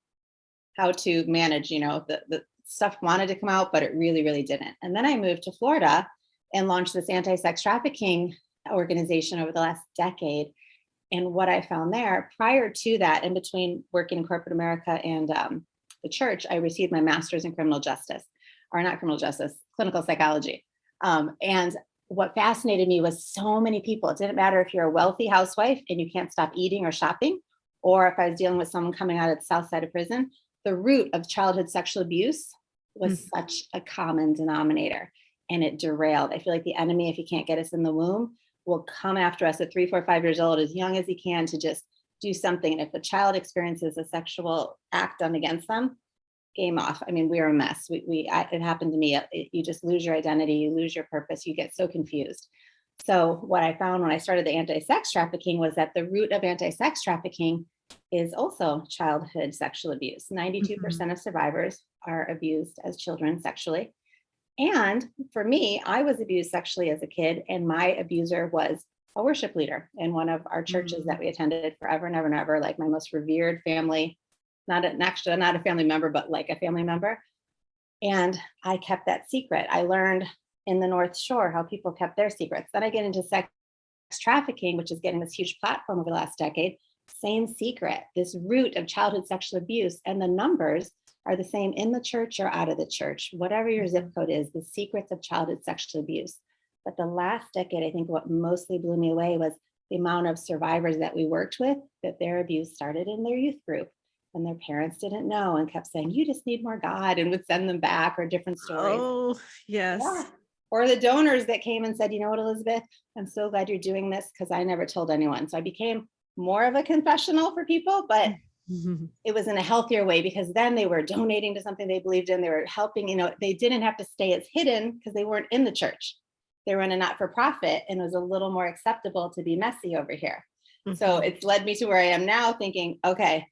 how to manage, the stuff wanted to come out, but it really, really didn't. And then I moved to Florida and launched this anti-sex trafficking organization over the last decade. And what I found there, prior to that, in between working in corporate America and the church, I received my master's in criminal justice, or not criminal justice, clinical psychology. And what fascinated me was so many people. It didn't matter if you're a wealthy housewife and you can't stop eating or shopping, or if I was dealing with someone coming out of the south side of prison, the root of childhood sexual abuse was such a common denominator, and it derailed. I feel like the enemy, if he can't get us in the womb, will come after us at 3, 4, 5 years old, as young as he can, to just do something. And if a child experiences a sexual act done against them, game off. I mean, we are a mess. It happened to me. You just lose your identity, you lose your purpose, you get so confused. So what I found when I started the anti-sex trafficking was that the root of anti-sex trafficking is also childhood sexual abuse. 92% of survivors are abused as children sexually. And for me, I was abused sexually as a kid, and my abuser was a worship leader in one of our churches that we attended forever and ever and ever, like my most revered family, not a family member, but like a family member. And I kept that secret. I learned in the North Shore how people kept their secrets. Then I get into sex trafficking, which is getting this huge platform over the last decade. Same secret, this root of childhood sexual abuse, and the numbers are the same in the church or out of the church. Whatever your zip code is, the secrets of childhood sexual abuse. But the last decade, I think what mostly blew me away was the amount of survivors that we worked with, that their abuse started in their youth group, and their parents didn't know and kept saying, you just need more God, and would send them back, or different stories. Oh, yes. Yeah. Or the donors that came and said, you know what, Elizabeth, I'm so glad you're doing this, because I never told anyone. So I became more of a confessional for people, but it was in a healthier way, because then they were donating to something they believed in. They were helping, they didn't have to stay as hidden because they weren't in the church. They were in a not-for-profit, and it was a little more acceptable to be messy over here. So it's led me to where I am now, thinking, okay,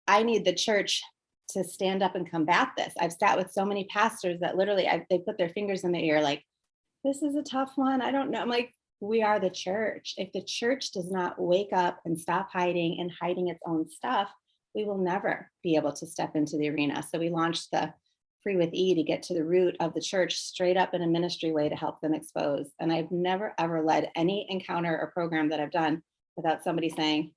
I need the church to stand up and combat this. I've sat with so many pastors that literally they put their fingers in their ear like, this is a tough one. I don't know. I'm like, we are the church. If the church does not wake up and stop hiding and hiding its own stuff, we will never be able to step into the arena. So we launched the Free with E to get to the root of the church straight up in a ministry way to help them expose. And I've never, ever led any encounter or program that I've done without somebody saying,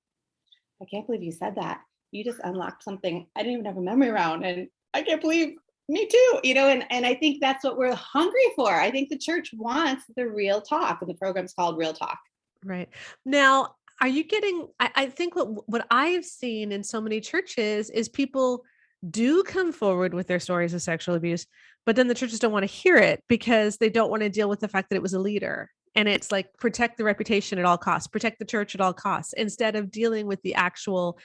I can't believe you said that. You just unlocked something I didn't even have a memory around. And I can't believe, me too, and I think that's what we're hungry for. I think the church wants the real talk, and the program's called Real Talk. Right. Now, are you getting, I think what I've seen in so many churches is people do come forward with their stories of sexual abuse, but then the churches don't want to hear it because they don't want to deal with the fact that it was a leader. And it's like, protect the reputation at all costs, protect the church at all costs, instead of dealing with the actual,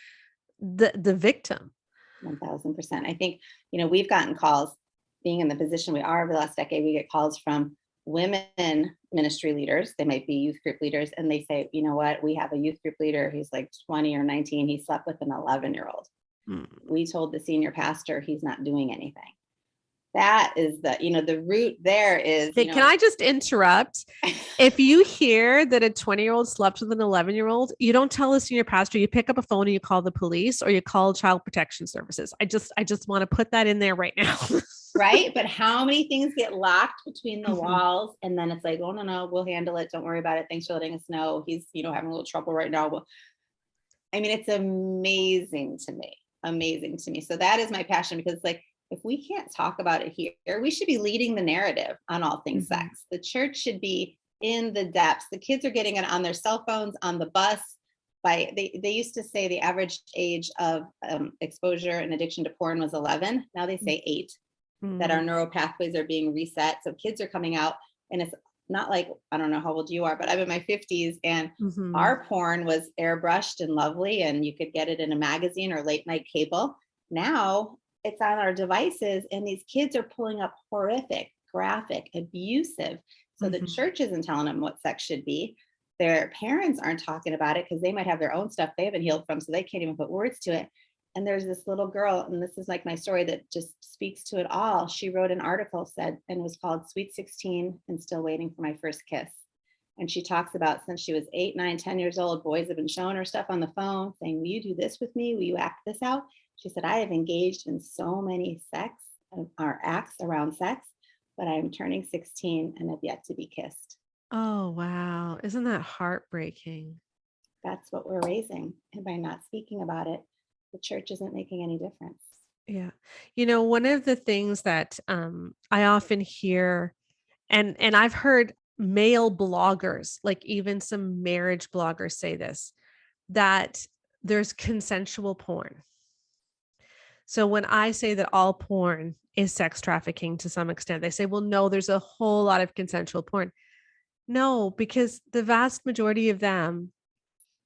the victim. 1000%. I think, we've gotten calls, being in the position we are over the last decade, we get calls from women ministry leaders. They might be youth group leaders. And they say, you know what, we have a youth group leader who's like 20 or 19. He slept with an 11-year-old. We told the senior pastor he's not doing anything. That is the root there is. Hey, can I just interrupt? If you hear that a 20-year-old slept with an 11-year-old, you don't tell the senior pastor, you pick up a phone and you call the police, or you call Child Protection Services. I just want to put that in there right now. Right. But how many things get locked between the walls, and then it's like, oh, no, we'll handle it. Don't worry about it. Thanks for letting us know. He's, having a little trouble right now. Well, I mean, it's amazing to me. So that is my passion, because if we can't talk about it here, we should be leading the narrative on all things sex. The church should be in the depths. The kids are getting it on their cell phones, on the bus. They used to say the average age of exposure and addiction to porn was 11. Now they say 8, that our neural pathways are being reset. So kids are coming out, and it's not like, I don't know how old you are, but I'm in my 50s, and our porn was airbrushed and lovely, and you could get it in a magazine or late night cable. Now it's on our devices, and these kids are pulling up horrific, graphic, abusive. So the church isn't telling them what sex should be. Their parents aren't talking about it because they might have their own stuff they haven't healed from, so they can't even put words to it. And there's this little girl, and this is like my story that just speaks to it all. She wrote an article, and it was called Sweet 16 and Still Waiting for My First Kiss. And she talks about, since she was 8, 9, 10 years old, boys have been showing her stuff on the phone saying, will you do this with me? Will you act this out? She said, I have engaged in so many acts around sex but I'm turning 16 and have yet to be kissed. Oh, wow. Isn't that heartbreaking? That's what we're raising. And by not speaking about it, the church isn't making any difference. Yeah. One of the things that I often hear, and I've heard male bloggers, like even some marriage bloggers say this, that there's consensual porn. So when I say that all porn is sex trafficking to some extent, they say, well, no, there's a whole lot of consensual porn. No, because the vast majority of them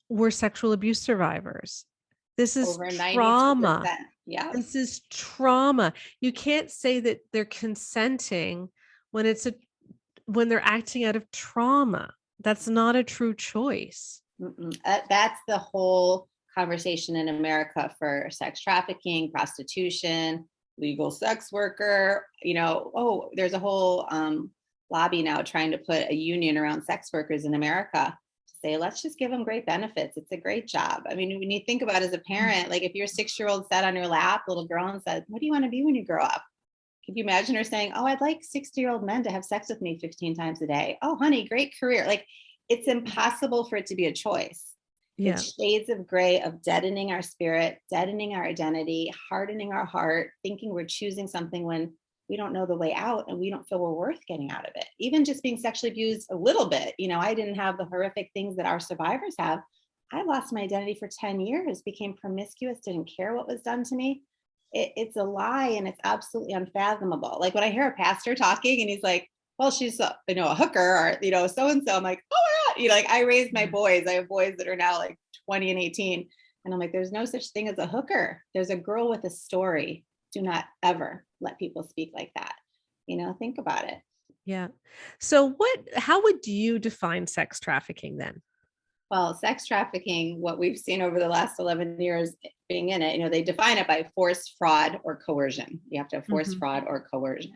were sexual abuse survivors. This is Over trauma. 92%. Yeah. This is trauma. You can't say that they're consenting when when they're acting out of trauma. That's not a true choice. That's the whole conversation in America for sex trafficking, prostitution, legal sex worker. There's a whole lobby now trying to put a union around sex workers in America to say, let's just give them great benefits. It's a great job. I mean, when you think about it as a parent, like if your 6-year-old sat on your lap, little girl, and said, what do you want to be when you grow up? Can you imagine her saying, oh, I'd like 60-year-old men to have sex with me 15 times a day. Oh, honey, great career. Like, it's impossible for it to be a choice. Yeah. It's shades of gray of deadening our spirit, deadening our identity, hardening our heart, thinking we're choosing something when we don't know the way out and we don't feel we're worth getting out of it. Even just being sexually abused a little bit. I didn't have the horrific things that our survivors have. I lost my identity for 10 years, became promiscuous, didn't care what was done to me. It's a lie, and it's absolutely unfathomable. Like when I hear a pastor talking and he's like, well, she's a hooker, or so-and-so, I'm like, oh my God, like I raised my boys. I have boys that are now like 20 and 18. And I'm like, there's no such thing as a hooker. There's a girl with a story. Do not ever let people speak like that. Think about it. Yeah. So how would you define sex trafficking then? Well, sex trafficking, what we've seen over the last 11 years being in it, they define it by force, fraud, or coercion. You have to have force, fraud, or coercion.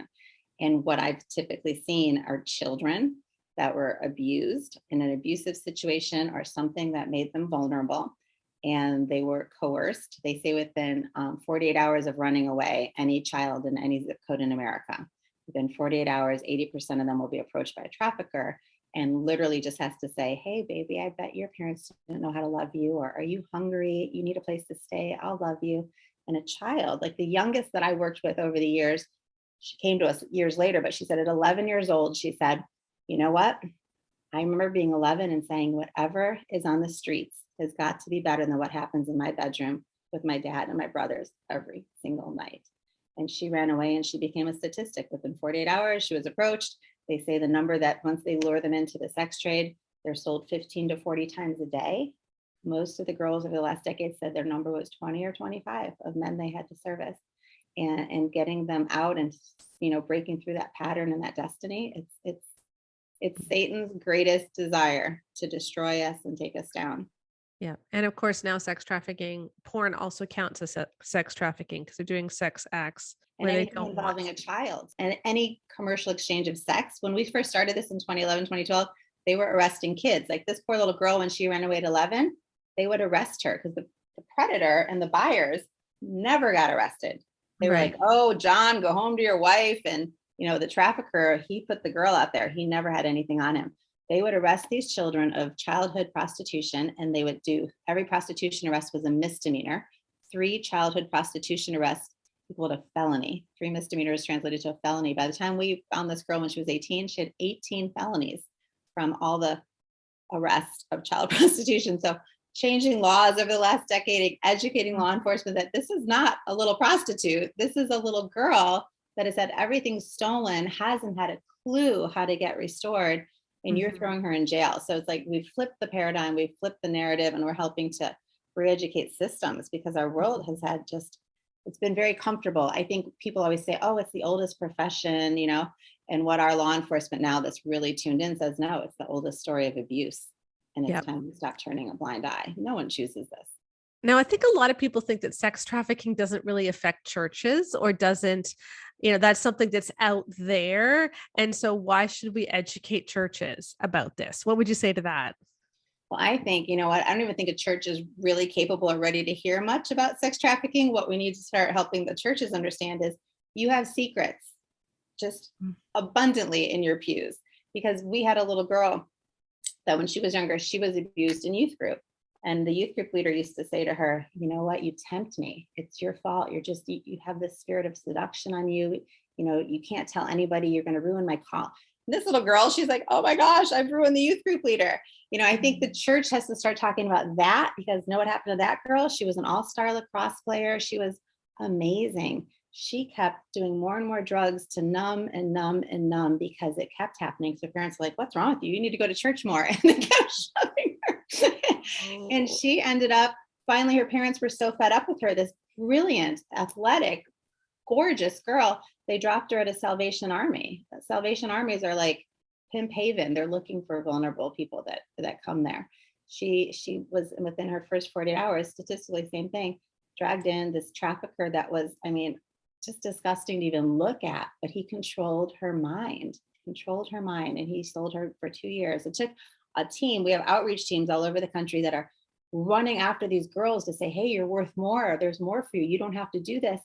And what I've typically seen are children that were abused in an abusive situation or something that made them vulnerable. And they were coerced. They say within 48 hours of running away, any child in any zip code in America, within 48 hours, 80% of them will be approached by a trafficker and literally just has to say, hey, baby, I bet your parents didn't know how to love you, or are you hungry? You need a place to stay. I'll love you. And a child, like the youngest that I worked with over the years, she came to us years later, but she said at 11 years old, she said, you know what? I remember being 11 and saying, whatever is on the streets has got to be better than what happens in my bedroom with my dad and my brothers every single night. And she ran away and she became a statistic. Within 48 hours, she was approached. They say the number that once they lure them into the sex trade, they're sold 15 to 40 times a day. Most of the girls over the last decade said their number was 20 or 25 of men they had to service. And getting them out and breaking through that pattern and that destiny, it's Satan's greatest desire to destroy us and take us down. Yeah. And of course, now sex trafficking, porn also counts as sex trafficking because they're doing sex acts and where they anything don't involving want. a child and any commercial exchange of sex. When we first started this in 2011, 2012, they were arresting kids. Like this poor little girl, when she ran away at 11, they would arrest her because the predator and the buyers never got arrested. They were like, oh, John, go home to your wife. And, the trafficker, he put the girl out there. He never had anything on him. They would arrest these children of childhood prostitution, and they would do every prostitution arrest was a misdemeanor. 3 childhood prostitution arrests equaled a felony. 3 misdemeanors translated to a felony. By the time we found this girl when she was 18, she had 18 felonies from all the arrests of child prostitution. So changing laws over the last decade, educating law enforcement that this is not a little prostitute. This is a little girl that has had everything stolen, hasn't had a clue how to get restored, and you're throwing her in jail. So it's like we've flipped the paradigm, we've flipped the narrative, and we're helping to re-educate systems because our world has had it's been very comfortable. I think people always say, oh, it's the oldest profession, and what our law enforcement now that's really tuned in says, no, it's the oldest story of abuse. And it's time to stop turning a blind eye. No one chooses this. Now, I think a lot of people think that sex trafficking doesn't really affect churches or doesn't, that's something that's out there. And so why should we educate churches about this? What would you say to that? Well, I think, I don't even think a church is really capable or ready to hear much about sex trafficking. What we need to start helping the churches understand is you have secrets. just abundantly in your pews, because we had a little girl that when she was younger, she was abused in youth group. And the youth group leader used to say to her, you know what, you tempt me. It's your fault. You have this spirit of seduction on you. You know, you can't tell anybody, you're going to ruin my call. And this little girl, she's like, oh my gosh, I've ruined the youth group leader. You know, I think the church has to start talking about that, because know what happened to that girl? She was an all-star lacrosse player. She was amazing. She kept doing more and more drugs to numb and numb and numb, because it kept happening. So parents were like, what's wrong with you? You need to go to church more. And they kept shoving her. And she ended up, finally, her parents were so fed up with her, this brilliant, athletic, gorgeous girl. They dropped her at a Salvation Army. Salvation Armies are like Pimp Haven. They're looking for vulnerable people that come there. She was, within her first 48 hours, statistically, same thing, dragged in this trafficker that was, I mean, just disgusting to even look at, but he controlled her mind, and he sold her for 2 years. It took a team. We have outreach teams all over the country that are running after these girls to say, hey, you're worth more. There's more for you. You don't have to do this.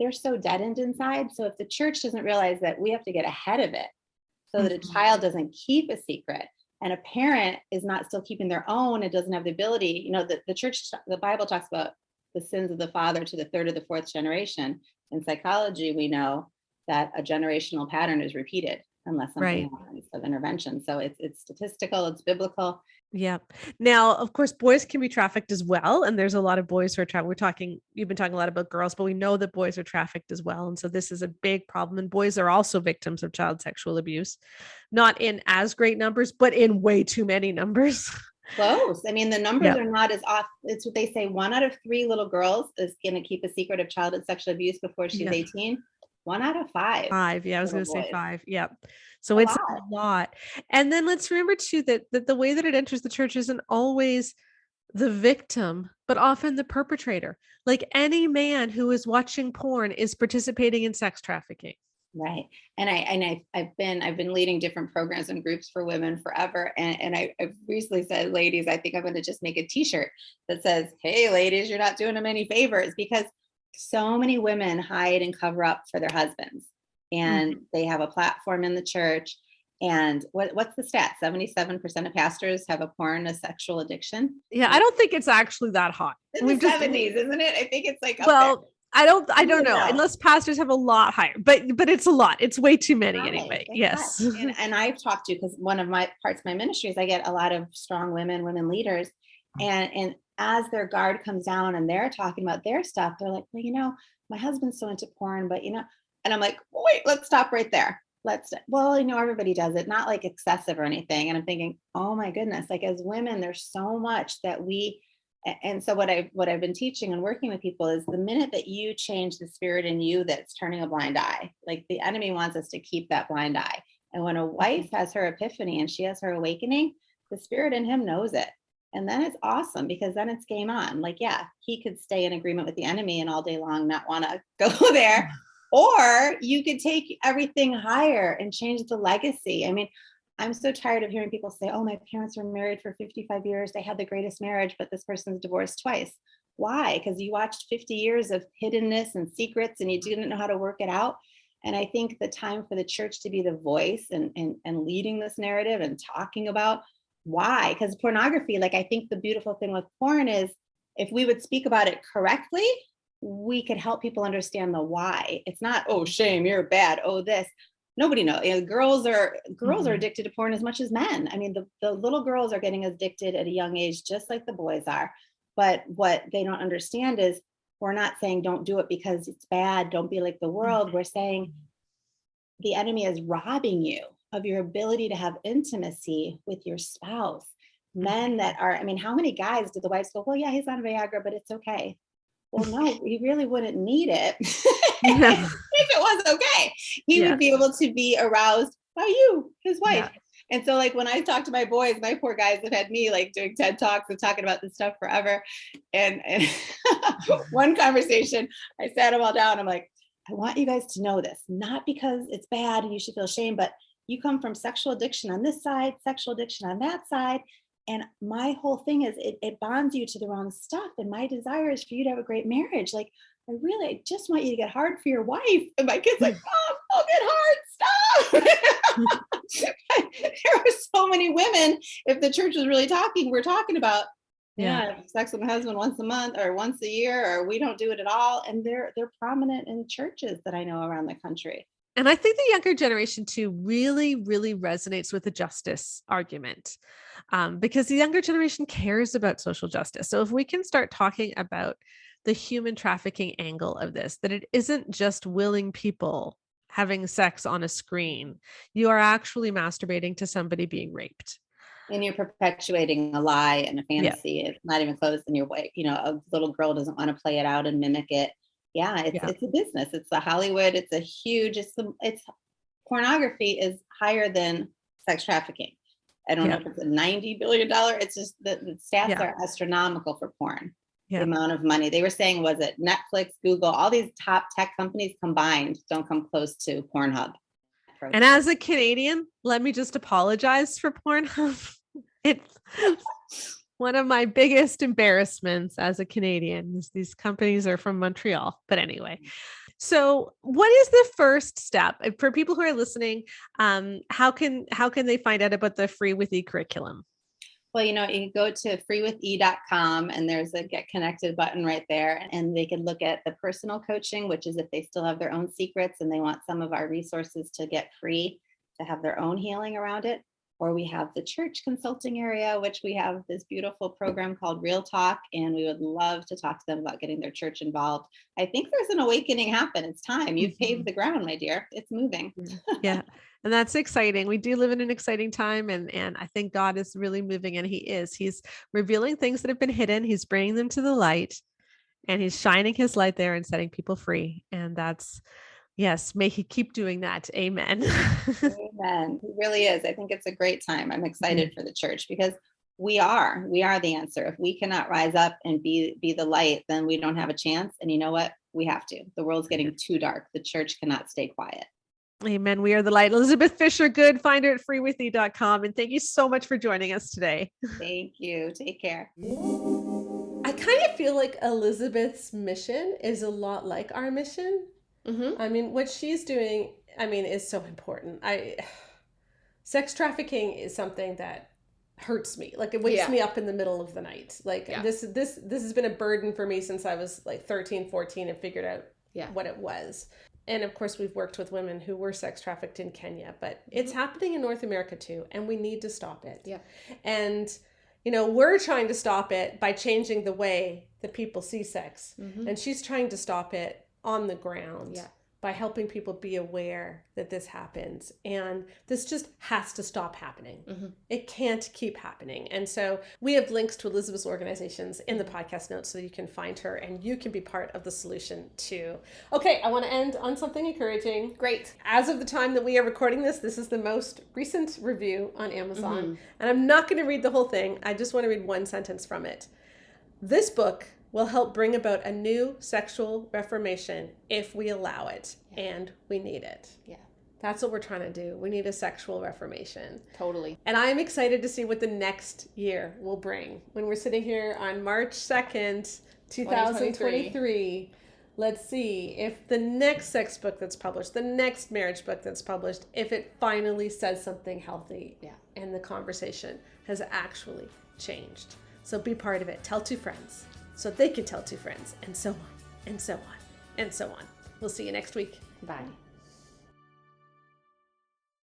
They're so deadened inside. So if the church doesn't realize that we have to get ahead of it so that a child doesn't keep a secret, and a parent is not still keeping their own, it doesn't have the ability, you know, the church, the Bible talks about the sins of the father to the third or the fourth generation. In psychology, we know that a generational pattern is repeated unless something happens of intervention. So it's statistical, it's biblical. Yeah. Now, of course, boys can be trafficked as well. And there's a lot of boys who are trafficked. You've been talking a lot about girls, but we know that boys are trafficked as well. And so this is a big problem. And boys are also victims of child sexual abuse, not in as great numbers, but in way too many numbers. Close. I mean, the numbers are not as off. It's what they say. 1 out of 3 little girls is going to keep a secret of childhood sexual abuse before she's 18. 1 out of 5. 5. Yeah, I was going to say 5. Yep. So it's a lot. And then let's remember too that the way that it enters the church isn't always the victim, but often the perpetrator. Like any man who is watching porn is participating in sex trafficking. Right. And I've been leading different programs and groups for women forever. And I've recently said, ladies, I think I'm going to just make a t-shirt that says, hey, ladies, you're not doing them any favors, because so many women hide and cover up for their husbands, and they have a platform in the church. And what's the stat? 77% of pastors have a sexual addiction. Yeah. I don't think it's actually that high. In the 70s, isn't it? I think it's like, well, I don't know, unless pastors have a lot higher, but it's a lot. It's way too many anyway. Yes. And I've talked to, because one of my parts of my ministry is I get a lot of strong women leaders, and as their guard comes down and they're talking about their stuff, they're like, well, you know, my husband's so into porn, but you know, and I'm like, wait, let's stop right there. Well, you know, everybody does it, not like excessive or anything. And I'm thinking, oh my goodness, like as women, there's so much that and so what I've been teaching and working with people is the minute that you change the spirit in you that's turning a blind eye, like the enemy wants us to keep that blind eye. And when a wife has her epiphany and she has her awakening, the spirit in him knows it. And then it's awesome, because then it's game on. Like, yeah, he could stay in agreement with the enemy and all day long not want to go there. Or you could take everything higher and change the legacy. I mean, I'm so tired of hearing people say, oh, my parents were married for 55 years. They had the greatest marriage, but this person's divorced twice. Why? Because you watched 50 years of hiddenness and secrets and you didn't know how to work it out. And I think the time for the church to be the voice and leading this narrative and talking about why, because pornography, like I think the beautiful thing with porn is if we would speak about it correctly, we could help people understand the why. It's not, oh, shame, you're bad. Oh, this. Nobody knows. You know, girls are addicted to porn as much as men. I mean, the little girls are getting addicted at a young age, just like the boys are. But what they don't understand is we're not saying don't do it because it's bad. Don't be like the world. We're saying the enemy is robbing you of your ability to have intimacy with your spouse. Men that are, I mean, how many guys do the wives go, well, yeah, he's on Viagra, but it's okay. Well, no, he really wouldn't need it. If it was okay, he would be able to be aroused by you, his wife. Yeah. And so like when I talk to my boys, my poor guys have had me like doing TED Talks and talking about this stuff forever. And one conversation, I sat them all down. I'm like, I want you guys to know this, not because it's bad and you should feel shame, but you come from sexual addiction on this side, sexual addiction on that side. And my whole thing is it bonds you to the wrong stuff. And my desire is for you to have a great marriage. Like, I just want you to get hard for your wife. And my kid's like, Mom, I'll get hard stop. There are so many women, if the church was really talking, we're talking about, I have sex with my husband once a month or once a year, or we don't do it at all. And they're prominent in churches that I know around the country. And I think the younger generation too really, really resonates with the justice argument, because the younger generation cares about social justice. So if we can start talking about the human trafficking angle of this, that it isn't just willing people having sex on a screen, you are actually masturbating to somebody being raped. And you're perpetuating a lie and a fantasy. It's not even close. And you're, a little girl doesn't want to play it out and mimic it. Yeah, it's a business. It's a Hollywood. It's a huge. It's pornography is higher than sex trafficking. I don't know if it's a $90 billion. It's just the stats are astronomical for porn. The amount of money they were saying, was it Netflix, Google, all these top tech companies combined don't come close to Pornhub. And as a Canadian, let me just apologize for Pornhub. It's one of my biggest embarrassments as a Canadian. These companies are from Montreal. But anyway, so what is the first step for people who are listening? How can they find out about the Free with E curriculum? Well, you can go to freewithe.com and there's a get connected button right there. And they can look at the personal coaching, which is if they still have their own secrets and they want some of our resources to get free to have their own healing around it. Or we have the church consulting area, which we have this beautiful program called Real Talk. And we would love to talk to them about getting their church involved. I think there's an awakening happen. It's time. You've paved the ground, my dear. It's moving. Yeah. And that's exciting. We do live in an exciting time. And I think God is really moving, and he's revealing things that have been hidden. He's bringing them to the light, and he's shining his light there and setting people free. And that's, yes, may he keep doing that. Amen. Amen. He really is. I think it's a great time. I'm excited for the church because we are the answer. If we cannot rise up and be the light, then we don't have a chance. And you know what? We have to. The world's getting too dark. The church cannot stay quiet. Amen. We are the light. Elizabeth Fisher, good. Find her at freewithe.com. And thank you so much for joining us today. Thank you. Take care. I kind of feel like Elizabeth's mission is a lot like our mission. Mm-hmm. I mean, what she's doing, is so important. Sex trafficking is something that hurts me. Like, it wakes me up in the middle of the night. Like this has been a burden for me since I was like 13, 14 and figured out what it was. And of course, we've worked with women who were sex trafficked in Kenya, but it's happening in North America too, and we need to stop it. Yeah. And, we're trying to stop it by changing the way that people see sex. Mm-hmm. And she's trying to stop it on the ground by helping people be aware that this happens. And this just has to stop happening. Mm-hmm. It can't keep happening. And so we have links to Elizabeth's organizations in the podcast notes so you can find her and you can be part of the solution too. Okay, I want to end on something encouraging. Great. As of the time that we are recording this is the most recent review on Amazon. Mm-hmm. And I'm not going to read the whole thing. I just want to read one sentence from it. This book will help bring about a new sexual reformation if we allow it, and we need it. Yeah. That's what we're trying to do. We need a sexual reformation. Totally. And I'm excited to see what the next year will bring. When we're sitting here on March 2nd, 2023, let's see if the next sex book that's published, the next marriage book that's published, if it finally says something healthy and the conversation has actually changed. So be part of it. Tell 2 friends. So they can tell 2 friends, and so on, and so on, and so on. We'll see you next week. Bye.